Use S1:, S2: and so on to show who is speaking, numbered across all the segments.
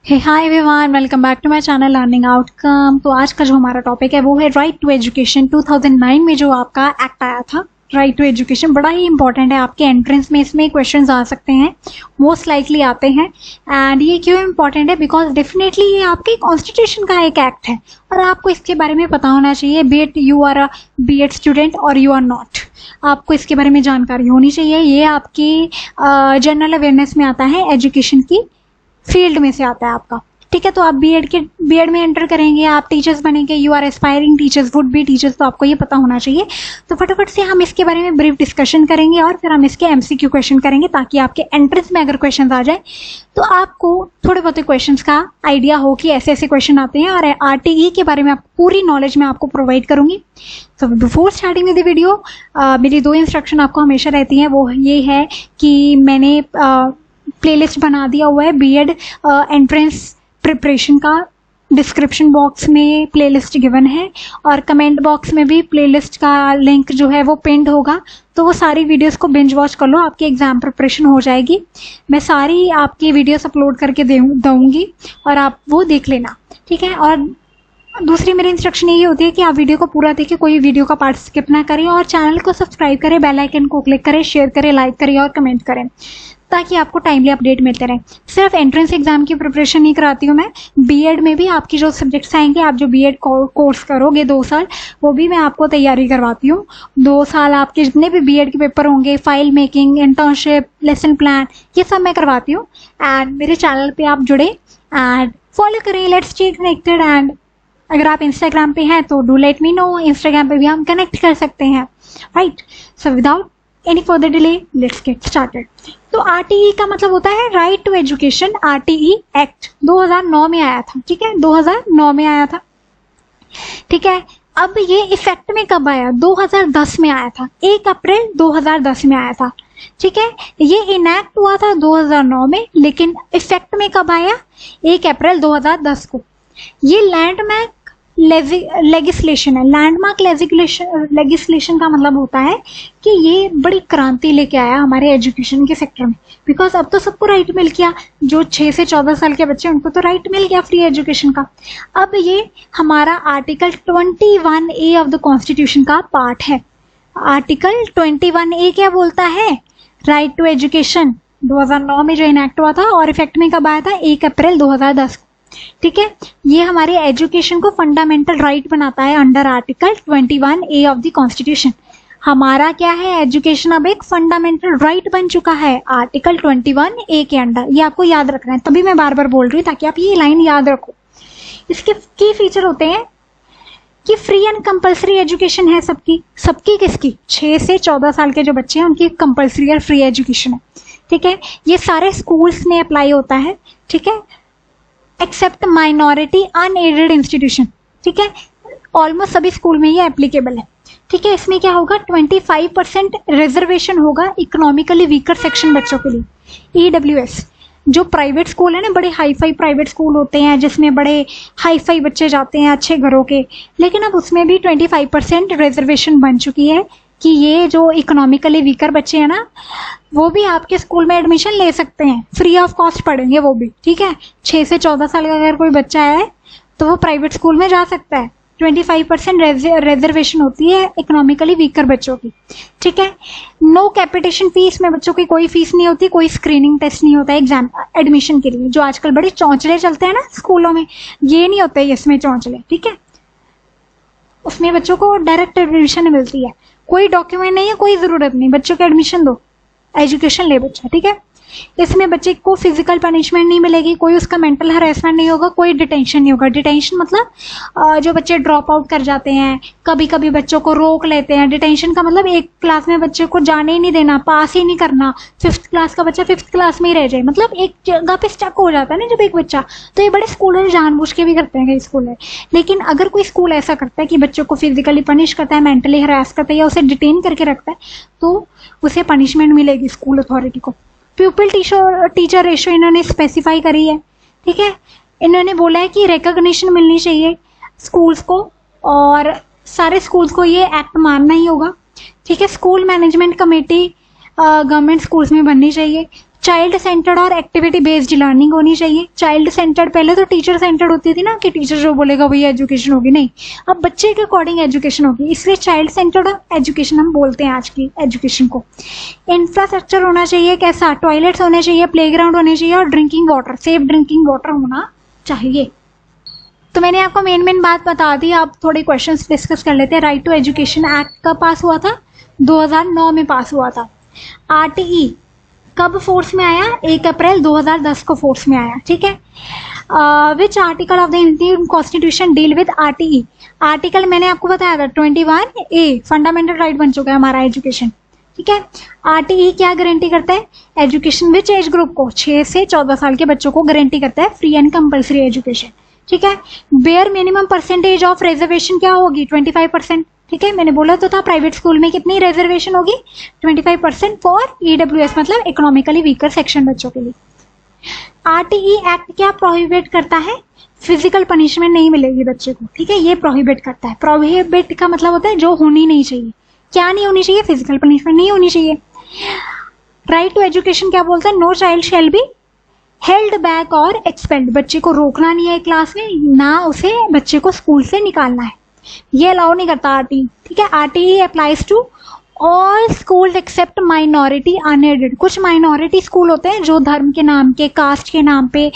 S1: Hey hi everyone, welcome back to my channel learning outcome. तो आज का जो हमारा टॉपिक है वो है राइट टू एजुकेशन। 2009 में जो आपका एक्ट आया था राइट टू एजुकेशन, बड़ा ही इंपॉर्टेंट है। आपके एंट्रेंस में इसमें क्वेश्चंस आ सकते हैं, मोस्ट लाइकली आते हैं। एंड ये क्यों इंपॉर्टेंट है? बिकॉज डेफिनेटली ये आपके कॉन्स्टिट्यूशन का एक एक्ट है और आपको इसके बारे में पता होना चाहिए। B Ed you are a B Ed student और यू आर नॉट, आपको इसके बारे में जानकारी होनी चाहिए। ये आपकी जनरल अवेयरनेस में आता है, एजुकेशन की फील्ड में से आता है आपका। ठीक है, तो आप बीएड में एंटर करेंगे, आप टीचर्स बनेंगे, you are aspiring teachers, would be teachers, तो आपको ये पता होना चाहिए। तो फटाफट से हम इसके बारे में ब्रीफ डिस्कशन करेंगे और फिर हम इसके एमसीक्यू क्वेश्चन करेंगे, ताकि आपके एंट्रेंस में अगर क्वेश्चन आ जाए तो आपको थोड़े बहुत क्वेश्चंस का आइडिया हो कि ऐसे ऐसे क्वेश्चन आते हैं। और आरटीई के बारे में आप पूरी नॉलेज मैं आपको प्रोवाइड करूंगी। तो before starting with the video, मेरी 2 इंस्ट्रक्शन आपको हमेशा रहती हैं। वो ये है कि मैंने प्लेलिस्ट बना दिया हुआ है बीएड एंट्रेंस प्रिपरेशन का। डिस्क्रिप्शन बॉक्स में प्लेलिस्ट गिवन है और कमेंट बॉक्स में भी प्लेलिस्ट का लिंक जो है वो पिन्ड होगा। तो वो सारी वीडियोस को बिंज वॉच कर लो, आपकी एग्जाम प्रिपरेशन हो जाएगी। मैं सारी आपकी वीडियोस अपलोड करके दूंगी और आप वो देख लेना, ठीक है। और दूसरी मेरी इंस्ट्रक्शन यही होती है कि आप वीडियो को पूरा देखें, कोई वीडियो का पार्ट स्किप ना करें और चैनल को सब्सक्राइब करें, बेल आइकन को क्लिक करें, शेयर करें, लाइक करें और कमेंट करें, ताकि आपको टाइमली अपडेट मिलते रहे। सिर्फ एंट्रेंस एग्जाम की प्रिपरेशन नहीं कराती हूँ मैं, बीएड में भी आपकी जो सब्जेक्ट्स आएंगे, आप जो बीएड कोर्स करोगे 2 साल, वो भी मैं आपको तैयारी करवाती हूँ। 2 साल आपके जितने भी बीएड के पेपर होंगे, file making, internship, lesson plan, ये सब मैं करवाती हूँ। एंड मेरे चैनल पे आप जुड़े एंड फॉलो करें, लेट्स स्टे कनेक्टेड। एंड अगर आप इंस्टाग्राम पे हैं तो do let me know, Instagram पे भी हम कनेक्ट कर सकते हैं, right. So without any further delay let's get started. तो आरटीई का मतलब होता है right to education. RTE act 2009 में आया था, ठीक है, 2009 में आया था, ठीक है। अब ये इफेक्ट में कब आया? 2010 में आया था, 1 अप्रैल 2010 में आया था, ठीक है। ये इनैक्ट हुआ था 2009 में, लेकिन इफेक्ट में कब आया? 1 अप्रैल 2010 को। ये लैंडमार्क लेजिस्लेशन है। लैंडमार्क लेजिस्लेशन का मतलब होता है कि ये बड़ी क्रांति लेके आया हमारे एजुकेशन के सेक्टर में। बिकॉज अब तो सबको राइट मिल गया, जो 6 से 14 साल के बच्चे उनको तो राइट मिल गया फ्री एजुकेशन का। अब ये हमारा article 21A of the constitution का पार्ट है। आर्टिकल 21A क्या बोलता है? राइट टू एजुकेशन 2009 में जो इनैक्ट हुआ था और इफेक्ट में कब आया था? 1 अप्रैल 2010, ठीक है। ये हमारे एजुकेशन को फंडामेंटल राइट बनाता है under article 21A of the constitution. हमारा क्या है? एजुकेशन अब एक फंडामेंटल राइट बन चुका है आर्टिकल 21A के अंडर। ये आपको याद रखना है, तभी मैं बार बार बोल रही हूँ ताकि आप ये लाइन याद रखो। इसके की फीचर होते हैं कि फ्री एंड कंपलसरी एजुकेशन है सबकी। सबकी किसकी? 6 से 14 साल के जो बच्चे हैं उनकी कंपलसरी और फ्री एजुकेशन है, ठीक है। ये सारे स्कूल्स में अप्लाई होता है, ठीक है, एक्सेप्ट माइनॉरिटी अनएडेड इंस्टीट्यूशन, ठीक है। ऑलमोस्ट सभी स्कूल में ये एप्लीकेबल है, ठीक है। इसमें क्या होगा? 25% रिजर्वेशन होगा इकोनॉमिकली वीकर सेक्शन बच्चों के लिए। EWS जो प्राइवेट स्कूल है ना, बड़े हाई फाई प्राइवेट स्कूल होते हैं जिसमें बड़े हाई फाई बच्चे जाते हैं अच्छे घरों के, लेकिन अब उसमें भी 25% रिजर्वेशन बन चुकी है कि ये जो इकोनॉमिकली वीकर बच्चे हैं ना, वो भी आपके स्कूल में एडमिशन ले सकते हैं, फ्री ऑफ कॉस्ट पढ़ेंगे वो भी, ठीक है। 6 से 14 साल का अगर कोई बच्चा है तो वो प्राइवेट स्कूल में जा सकता है। 25% रिजर्वेशन होती है इकोनॉमिकली वीकर बच्चों की, ठीक है। नो कैपिटेशन फीस में बच्चों की कोई फीस नहीं होती, कोई स्क्रीनिंग टेस्ट नहीं होता है एग्जाम एडमिशन के लिए। जो आजकल बड़े चौंचले चलते हैं ना स्कूलों में, ये नहीं होते इसमें चौंचले, ठीक है। उसमें बच्चों को डायरेक्ट एडमिशन मिलती है, कोई डॉक्यूमेंट नहीं है, कोई जरूरत नहीं, बच्चों को एडमिशन दो, एजुकेशन ले बच्चा, ठीक है। इसमें बच्चे को फिजिकल पनिशमेंट नहीं मिलेगी, कोई उसका मेंटल हरेसमेंट नहीं होगा, कोई डिटेंशन नहीं होगा। डिटेंशन मतलब जो बच्चे ड्रॉप आउट कर जाते हैं, कभी कभी बच्चों को रोक लेते हैं। डिटेंशन का मतलब एक क्लास में बच्चे को जाने ही नहीं देना, पास ही नहीं करना। 5th क्लास का बच्चा 5th क्लास में ही रह जाए, मतलब एक जगह पे स्टक हो जाता है ना जब एक बच्चा। तो ये बड़े स्कूल जानबूझ के भी करते हैं कई स्कूल है। लेकिन अगर कोई स्कूल ऐसा करता है कि बच्चों को फिजिकली पनिश करता है, मेंटली हरास करता है या उसे डिटेन करके रखता है, तो उसे पनिशमेंट मिलेगी स्कूल अथॉरिटी को। प्यूपिल टीचर रेशियो इन्होंने स्पेसिफाई करी है, ठीक है। इन्होंने बोला है कि रिकॉग्निशन मिलनी चाहिए स्कूल्स को और सारे स्कूल्स को ये एक्ट मानना ही होगा, ठीक है। School management committee government schools में बननी चाहिए। चाइल्ड सेंटर्ड और एक्टिविटी बेस्ड लर्निंग होनी चाहिए। चाइल्ड सेंटर्ड, पहले तो टीचर सेंटर्ड होती थी ना कि टीचर जो बोलेगा वही एजुकेशन होगी, नहीं, अब बच्चे के अकॉर्डिंग एजुकेशन होगी, इसलिए चाइल्ड सेंटर्ड एजुकेशन हम बोलते हैं आज की एजुकेशन को। इंफ्रास्ट्रक्चर होना चाहिए कैसा, टॉयलेट्स होने चाहिए, प्लेग्राउंड होने चाहिए और drinking water, safe drinking water होना चाहिए। तो मैंने आपको मेन बात बता दी, आप थोड़े क्वेश्चंस डिस्कस कर लेते हैं। राइट टू एजुकेशन एक्ट कब पास हुआ था? 2009 में पास हुआ था। आरटीई कब फोर्स में आया? 1 अप्रैल 2010 को फोर्स में आया, ठीक है। Which article of the Indian constitution deal with RTE? Article मैंने आपको बताया था 21A, फंडामेंटल राइट बन चुका है हमारा एजुकेशन, ठीक है। आरटीई क्या गारंटी करता है? एजुकेशन विच एज ग्रुप को, 6 से 14 साल के बच्चों को गारंटी करता है फ्री एंड कंपल्सरी एजुकेशन, ठीक है। Bare minimum percentage of reservation क्या होगी? 25%, ठीक है। मैंने बोला तो था प्राइवेट स्कूल में कितनी रिजर्वेशन होगी? 25% फॉर ईडब्ल्यूएस, मतलब इकोनॉमिकली वीकर सेक्शन बच्चों के लिए। आरटीई एक्ट क्या प्रोहिबिट करता है? फिजिकल पनिशमेंट नहीं मिलेगी बच्चे को, ठीक है, ये प्रोहिबिट करता है। प्रोहिबिट का मतलब होता है जो होनी नहीं चाहिए। क्या नहीं होनी चाहिए? फिजिकल पनिशमेंट नहीं होनी चाहिए। राइट टू एजुकेशन क्या बोलता है? No child shall be held back और एक्सपेल्ड, बच्चे को रोकना नहीं है क्लास में, ना उसे बच्चे को स्कूल से निकालना है, ये अलाउ नहीं करता आरटीई, ठीक है। RTE applies to all school except minority unaided. कुछ माइनॉरिटी स्कूल होते हैं जो धर्म के नाम के, कास्ट के नाम पे,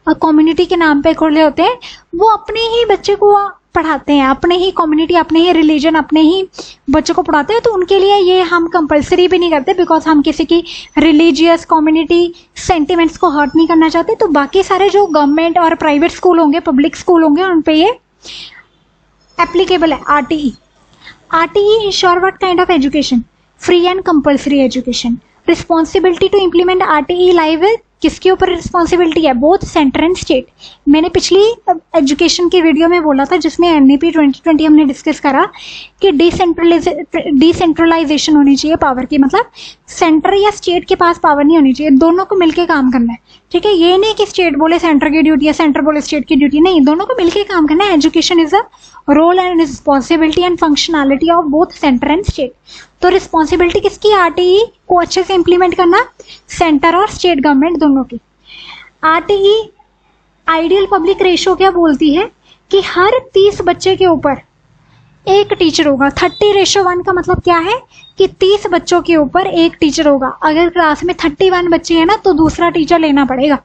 S1: कम्युनिटी के नाम पे खुले होते हैं, वो अपने ही बच्चे को पढ़ाते हैं, अपने ही कम्युनिटी, अपने ही रिलीजन, अपने ही बच्चों को पढ़ाते हैं, तो उनके लिए ये हम कंपलसरी भी नहीं करते, बिकॉज हम किसी की रिलीजियस कम्युनिटी सेंटिमेंट्स को हर्ट नहीं करना चाहते। तो बाकी सारे जो गवर्नमेंट और प्राइवेट स्कूल होंगे, पब्लिक स्कूल होंगे, उन पे ये एप्लीकेबल है RTE. RTE ensure what kind of education? Free and compulsory education. Responsibility to implement RTE live किसके ऊपर रिस्पॉन्सिबिलिटी है? Both centre and state. मैंने पिछली एजुकेशन की वीडियो में बोला था जिसमें एनईपी 2020 हमने डिस्कस करा कि डिसेंट्रलाइजेशन होनी चाहिए पावर की, मतलब सेंटर या स्टेट के पास पावर नहीं होनी चाहिए, दोनों को मिलकर काम करना है, ठीक है। ये नहीं कि स्टेट बोले सेंटर की ड्यूटी है, सेंटर बोले स्टेट की ड्यूटी, नहीं, दोनों को मिलकर काम करना है। Education is a role and responsibility and functionality of both centre and state. तो रिस्पॉन्सिबिलिटी किसकी? आरटीई को अच्छे से इंप्लीमेंट करना, सेंटर और स्टेट गवर्नमेंट दोनों की। आरटीई आइडियल पब्लिक रेशियो क्या बोलती है कि हर 30 बच्चे के ऊपर एक टीचर होगा। 30:1 का मतलब क्या है कि 30 बच्चों के ऊपर एक टीचर होगा। अगर क्लास में 31 बच्चे हैं ना तो दूसरा टीचर लेना पड़ेगा।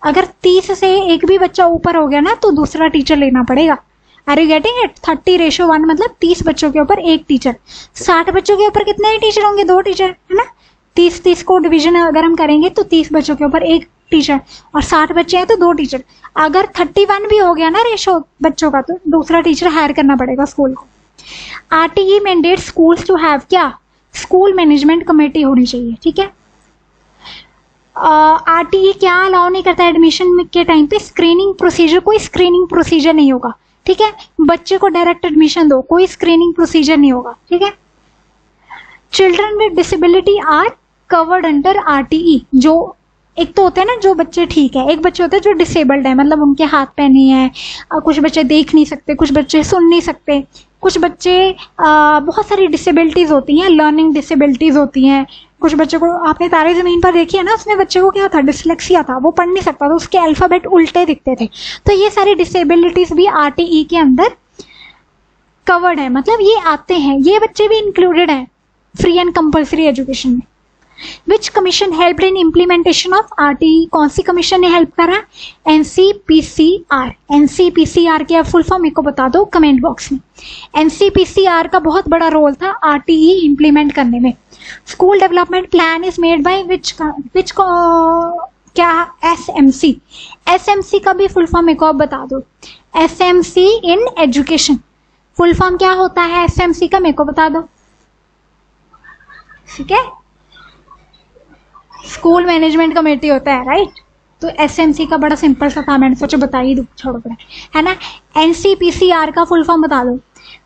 S1: अगर 30 से एक भी बच्चा ऊपर हो गया ना तो दूसरा टीचर लेना पड़ेगा। Are you getting it? 30:1 मतलब 30 बच्चों के ऊपर एक टीचर। 60 बच्चों के ऊपर कितने टीचर होंगे? 2 टीचर, है ना। 30 को डिवीजन अगर हम करेंगे तो 30 बच्चों के ऊपर एक टीचर, और 60 बच्चे हैं तो 2 टीचर। अगर 31 भी हो गया ना रेशो बच्चों का तो दूसरा टीचर हायर करना पड़ेगा स्कूल को। RTE mandate schools to have क्या? स्कूल मैनेजमेंट कमेटी होनी चाहिए, ठीक है। आरटीई क्या अलाउ नहीं करता एडमिशन के टाइम पे? स्क्रीनिंग प्रोसीजर, कोई स्क्रीनिंग प्रोसीजर नहीं होगा, ठीक है। बच्चे को डायरेक्ट एडमिशन दो, कोई स्क्रीनिंग प्रोसीजर नहीं होगा, ठीक है। Children with disability are covered under RTE. जो एक तो होते हैं ना जो बच्चे ठीक है, एक बच्चे होते हैं जो डिसेबल्ड है, मतलब उनके हाथ पैर नहीं है, कुछ बच्चे देख नहीं सकते, कुछ बच्चे सुन नहीं सकते, कुछ बच्चे बहुत सारी डिसेबिलिटीज होती हैं, लर्निंग डिसेबिलिटीज होती हैं। कुछ बच्चों को आपने तारे जमीन पर देखी है ना, उसमें बच्चे को क्या था? डिसलेक्सिया था, वो पढ़ नहीं सकता था, उसके अल्फाबेट उल्टे दिखते थे। तो ये सारी डिसेबिलिटीज भी आरटीई के अंदर कवर्ड है, मतलब ये आते हैं, ये बच्चे भी इंक्लूडेड हैं फ्री एंड कंपल्सरी एजुकेशन में। Which commission help in implementation of RTE? कौन सी कमीशन ने हेल्प करा? एनसीपीसीआर। एनसीपीसीआर की फुल फॉर्म मेरे को बता दो कमेंट बॉक्स में। एनसीपीसीआर का बहुत बड़ा रोल था आरटीई इम्प्लीमेंट करने में। School development plan is made by which क्या? एसएमसी। एसएमसी का भी फुल फॉर्म मेरे को आप बता दो। SMC in education full form क्या होता है एसएमसी का? मेरे को बता दो, ठीक है। स्कूल मैनेजमेंट कमेटी होता है, राइट। तो एसएमसी का बड़ा सिंपल सा था, मैंने सोचा बता ही दूं, छोड़ो पड़ा, है ना। एनसीपीसीआर का फुल फॉर्म बता दो।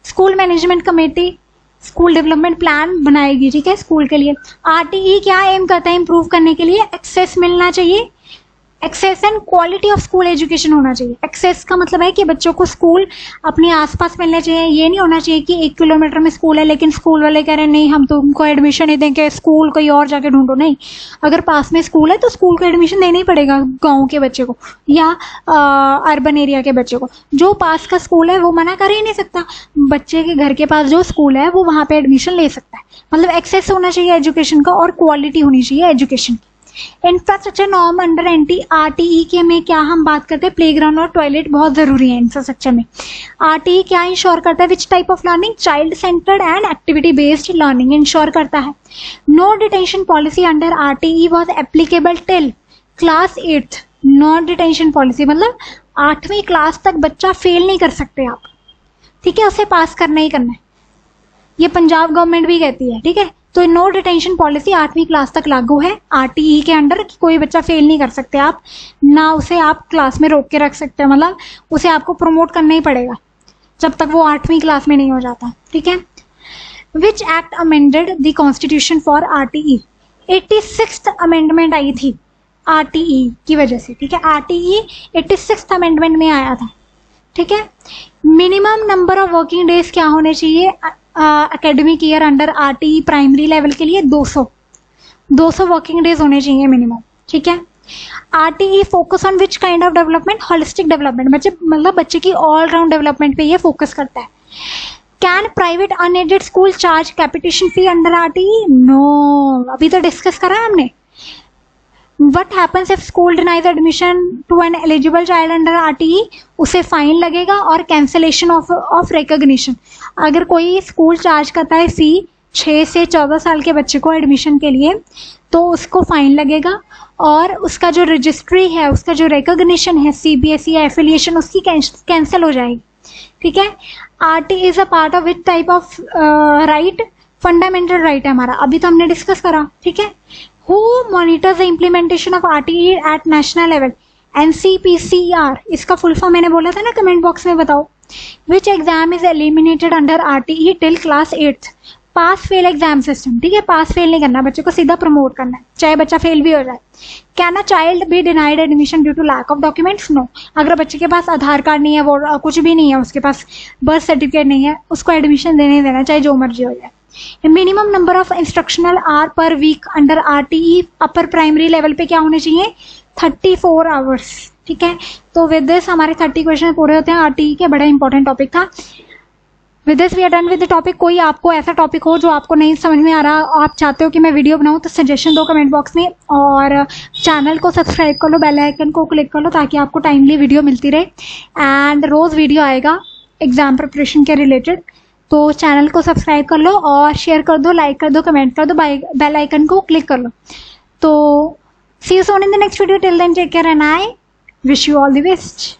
S1: School management committee school development plan बनाएगी, ठीक है, स्कूल के लिए। आरटीई क्या एम करता है? इंप्रूव करने के लिए एक्सेस मिलना चाहिए, access and quality of school education होना चाहिए। एक्सेस का मतलब है कि बच्चों को स्कूल अपने आसपास मिलने चाहिए। ये नहीं होना चाहिए कि 1 किलोमीटर में स्कूल है लेकिन स्कूल वाले कह रहे हैं नहीं हम तुमको एडमिशन नहीं देंगे, स्कूल कोई और जाके ढूंढो। नहीं, अगर पास में स्कूल है तो स्कूल को एडमिशन देना ही पड़ेगा गाँव के बच्चे को या अर्बन एरिया के बच्चे को। जो पास का स्कूल है वो मना कर ही नहीं सकता, बच्चे के घर के पास जो स्कूल है वो वहाँ पे एडमिशन ले सकता है। मतलब एक्सेस होना चाहिए एजुकेशन का और क्वालिटी होनी चाहिए एजुकेशन की। इंफ्रास्ट्रक्चर नॉर्म अंडर RTE के में क्या हम बात करते हैं, प्लेग्राउंड और टॉयलेट बहुत जरूरी है इंफ्रास्ट्रक्चर में। RTE क्या इंश्योर करता है, which type of learning, child centred and activity based learning ensure करता है। No detention policy under RTE was applicable till class 8th। No detention policy मतलब 8वीं क्लास तक बच्चा फेल नहीं कर सकते आप, ठीक है, उसे पास करना ही करना है। ये पंजाब गवर्नमेंट भी कहती है, ठीक है। तो नो डिटेंशन पॉलिसी 8वीं क्लास तक लागू है RTE के अंडर कि कोई बच्चा फेल नहीं कर सकते आप, ना उसे आप क्लास में रोक के रख सकते हैं, मतलब उसे आपको प्रमोट करना ही पड़ेगा जब तक वो 8वीं क्लास में नहीं हो जाता, ठीक है। Which act amended the constitution for RTE, 86th amendment आई थी RTE की वजह से, ठीक है। RTE 86th अमेंडमेंट में आया था, ठीक है। Minimum number of working days क्या होने चाहिए academic year under RTE primary level के लिए 200 वर्किंग डेज होने चाहिए मिनिमम, ठीक है। RTE focus on which kind of development, holistic development, मतलब बच्चे की ऑल राउंड डेवलपमेंट पे ये फोकस करता है। Can private unaided school charge capitation fee under RTE, no, अभी तो डिस्कस करा है हमने। What happens if school denies admission to an eligible child under RTE, उसे फाइन लगेगा और कैंसिलेशन ऑफ रिकॉग्निशन। अगर कोई स्कूल चार्ज करता है फी 6 से 14 साल के बच्चे को एडमिशन के लिए तो उसको फाइन लगेगा और उसका जो रजिस्ट्री है, उसका जो रिकॉग्निशन है CBSE या एफिलिएशन, उसकी कैंसिल हो जाएगी, ठीक है। RTE is a part of which type of right, fundamental right है हमारा, अभी तो हमने डिस्कस करा, ठीक है। Who monitors the implementation of RTE at national level? NCPCR, इसका फुल फॉर्म मैंने बोला था ना, कमेंट बॉक्स में बताओ। Which exam is eliminated under RTE till class 8th? Pass fail exam system, ठीक है। पास फेल नहीं करना, बच्चे को सीधा प्रमोट करना है चाहे बच्चा फेल भी हो जाए। Can a child be denied admission due to lack of documents, no. अगर बच्चे के पास आधार कार्ड नहीं है, वो कुछ भी नहीं है, उसके पास बर्थ सर्टिफिकेट नहीं है, उसको एडमिशन देने देना चाहे जो मर्जी हो जाए। Minimum number of instructional hour per week under RTE upper primary level पे क्या होने चाहिए, 34 आवर्स, ठीक है। तो विद दिस हमारे 30 क्वेश्चन पूरे होते हैं RTE के, बड़ा इंपॉर्टेंट टॉपिक था। With this we are done with the topic. कोई आपको ऐसा टॉपिक हो जो आपको नहीं समझ में आ रहा, आप चाहते हो कि मैं वीडियो बनाऊं, तो सजेशन दो कमेंट बॉक्स में, और चैनल को सब्सक्राइब कर लो, बेल आइकन को क्लिक कर लो ताकि आपको टाइमली वीडियो मिलती रहे। एंड रोज वीडियो आएगा एग्जाम प्रिपरेशन के रिलेटेड, तो चैनल को सब्सक्राइब कर लो और शेयर कर दो, लाइक कर दो, कमेंट कर दो, बेल आइकन को क्लिक कर लो। तो see you soon in the next video, till then take care and I wish you all the best.